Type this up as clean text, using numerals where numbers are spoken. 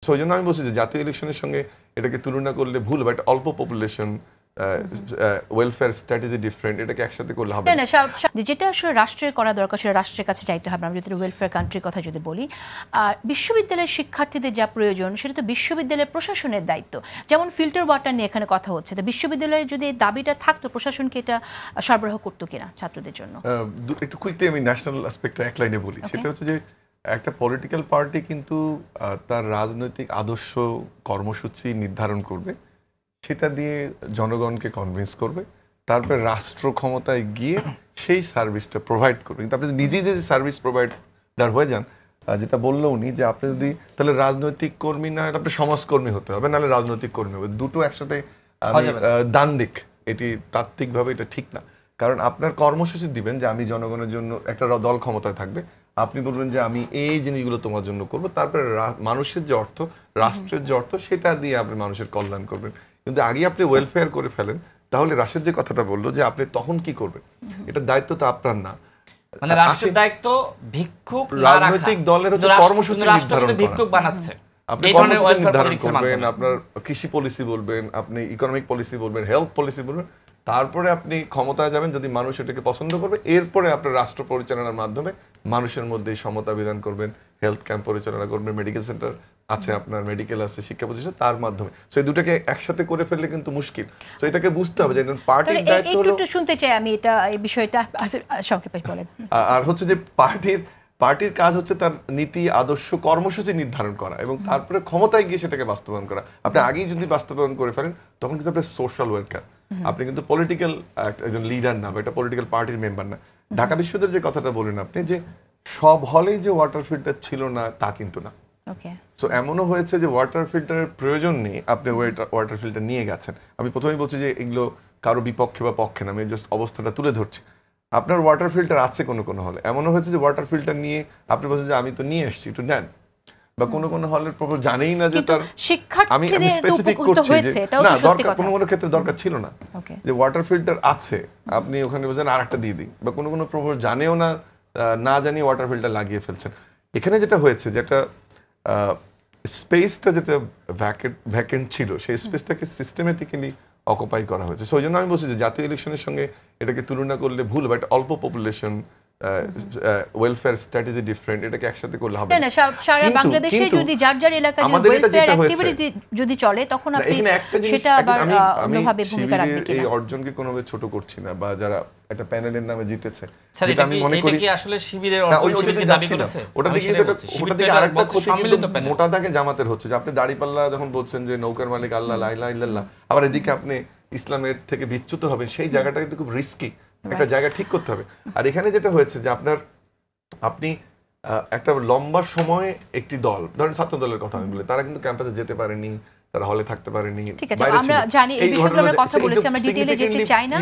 So ওই জন্য আমি বলছি যে জাতীয় ইলেকশনের সঙ্গে এটাকে তুলনা করলে ভুল, বাট অল্প পপুলেশন ওয়েলফেয়ার স্ট্র্যাটেজি ডিফারেন্ট, এটাকে একসাথে করলে হবে না। যেটা আসলে রাষ্ট্রের করা দরকার সেটা রাষ্ট্রের কাছে চাইতে হবে। আমরা যদি ওয়েলফেয়ার কান্ট্রির কথা যদি বলি, আর বিশ্ববিদ্যালয়ের শিক্ষার্থীদের যা প্রয়োজন সেটা তো বিশ্ববিদ্যালয়ের প্রশাসনের দায়িত্ব। যেমন ফিল্টার ওয়াটার নিয়ে এখানে কথা হচ্ছে, তো বিশ্ববিদ্যালয়ের যদি এই দাবিটা থাকতো, প্রশাসনকে এটা সরবরাহ করতো কিনা ছাত্রদের জন্য? একটু কুইকলি আমি ন্যাশনাল অ্যাসপেক্টটা এক লাইনে বলি। সেটা হচ্ছে যে একটা পলিটিক্যাল পার্টি কিন্তু তার রাজনৈতিক আদর্শ কর্মসূচি নির্ধারণ করবে, সেটা দিয়ে জনগণকে কনভিন্স করবে, তারপরে রাষ্ট্র ক্ষমতায় গিয়ে সেই সার্ভিসটা প্রোভাইড করবে। কিন্তু আপনি নিজেই যদি সার্ভিস প্রোভাইডার হয়ে যান, যেটা বললো উনি, যে আপনি যদি তাহলে রাজনৈতিক কর্মী না, আপনি সমাজকর্মী হতে হবে, নাহলে রাজনৈতিক কর্মী হবে, দুটো একসাথে ডান দিক, এটি তাত্ত্বিকভাবে এটা ঠিক না। কারণ আপনার কর্মসূচি দিবেন যে আমি জনগণের জন্য, একটা দল ক্ষমতায় থাকবে, আপনি বলবেন যে আমি এই জিনিসগুলো তোমার জন্য করবো, তারপরে মানুষের যে অর্থ, রাষ্ট্রের যে অর্থ, সেটা দিয়ে আপনি মানুষের কল্যাণ করবেন। কিন্তু আগে আপনি ওয়েলফেয়ার করে ফেলেন, তাহলে রাশেদ যে কথাটা বললো যে আপনি তখন কি করবেন, এটার দায়িত্ব তো আপনার না। মানে রাষ্ট্রের দায়িত্ব ভিক্ষুক রাজনৈতিক দলের হচ্ছে কর্মসূচি নির্ধারণ করা। ভিক্ষুক বানাচ্ছে, আপনি কর্মসূচি নির্ধারণ করবেন, আপনার কৃষি পলিসি বলবেন, আপনি ইকোনমিক পলিসি বলবেন, হেলথ পলিসি বলবেন, তারপরে আপনি ক্ষমতায় যাবেন যদি মানুষ এটাকে পছন্দ করবে, এরপরে আপনার রাষ্ট্র পরিচালনার মাধ্যমে মানুষের মধ্যে সমতা বিধান করবেন, হেলথ ক্যাম্প পরিচালনা করবেন, মেডিকেল সেন্টার আছে, আপনার মেডিকেল আছে, শিক্ষা প্রতিষ্ঠান, তার মাধ্যমে। সেই দুটাকে একসাথে করে ফেললে কিন্তু মুশকিল। তো এটাকে বুঝতে হবে যে পার্টির দায়িত্ব হলো, একটু শুনতে চাই আমি এটা, এই বিষয়টা সংক্ষেপে বলেন। আর হচ্ছে যে পার্টির কাজ হচ্ছে তার নীতি, আদর্শ, কর্মসূচি নির্ধারণ করা এবং তারপরে ক্ষমতায় গিয়ে সেটাকে বাস্তবায়ন করা। আপনি আগেই যদি বাস্তবায়ন করে ফেলেন, তখন কিন্তু আপনি সোশ্যাল ওয়ার্কার, আপনি কিন্তু পলিটিক্যাল একজন লিডার না, বা এটা পলিটিক্যাল পার্টির মেম্বার না। ঢাকা বিশ্ববিদ্যালয়ের যে কথাটা বলেন আপনি, যে সব হলেই যে ওয়াটার ফিল্টার ছিল না, তা কিন্তু না। সো এমনও হয়েছে যে ওয়াটার ফিল্টারের প্রয়োজন নেই, আপনি ওয়াটার ফিল্টার নিয়ে গেছেন। আমি প্রথমেই বলছি যে এগুলো কারো বিপক্ষে বা পক্ষে না, আমি জাস্ট অবস্থাটা তুলে ধরছি। আপনার ওয়াটার ফিল্টার আছে কোনো হলে, এমনও হয়েছে যে ওয়াটার ফিল্টার নিয়ে আপনি বলছেন যে আমি তো নিয়ে এসেছি, একটু নেন, বা কোনো হলের প্রপোজ জানেই না যে তার, আমি স্পেসিফিক করছি যে না, দরকার কোনো ক্ষেত্রে দরকার ছিল না, যে ওয়াটার ফিল্টার আছে, আপনি ওখানে বলছেন আর একটা দিয়ে দিই, বা কোনো প্রপোজ জানেও না, না জানিয়ে ওয়াটার ফিল্টার লাগিয়ে ফেলছেন। এখানে যেটা হয়েছে, যেটা স্পেসটা যেটা ভ্যাকেন্ট ছিল, সেই স্পেসটাকে সিস্টেমেটিক্যালি অকুপাই করা হয়েছে। সেই জন্য আমি বলছি যে জাতীয় ইলেকশনের সঙ্গে এটাকে তুলনা করলে ভুল, বাট অল্প পপুলেশন ওয়েলফেয়ার স্ট্র্যাটেজি ডিফারেন্ট, এটাকে একসাথে করলে হবে না। সারা বাংলাদেশে যদি যার এলাকায় ওয়েলফেয়ার অ্যাক্টিভিটি যদি চলে, তখন আপনি সেটা আবার অন্যভাবে ভূমিকা রাখবেন কিনা? এই অর্জনকে কোনোভাবে ছোট করছি না, বা যারা একটা প্যানেলের নামে জিতেছে, যেটা আমি মনে করি আসলে শিবিরের অর্জন শিবিরকে দাবি করেছে, ওটা দিকে আরেকটা ক্ষতি কিন্তু মোটা দাগে জামাতের হচ্ছে, যে আপনি দাড়িপাল্লা যখন বলছেন যে নৌকার মালিক আল্লাহ, লা ইলাহা ইল্লাল্লাহ, আবার এদিকে আপনি ইসলামের থেকে বিচ্যুত হবেন, সেই জায়গাটা কিন্তু খুব রিস্কি, একটা জায়গা ঠিক করতে হবে। আর এখানে যেটা হয়েছে যে আপনি একটা লম্বা সময় একটি দল, ধরেন ছাত্র দলের কথা আমি বলি, তারা কিন্তু ক্যাম্পাসে যেতে পারেনি, তারা হলে থাকতে পারেনি, আমরা জানি এই বিষয়গুলো আমরা কথা বলেছি, আমরা ডিটেইলে যেতে চাই না।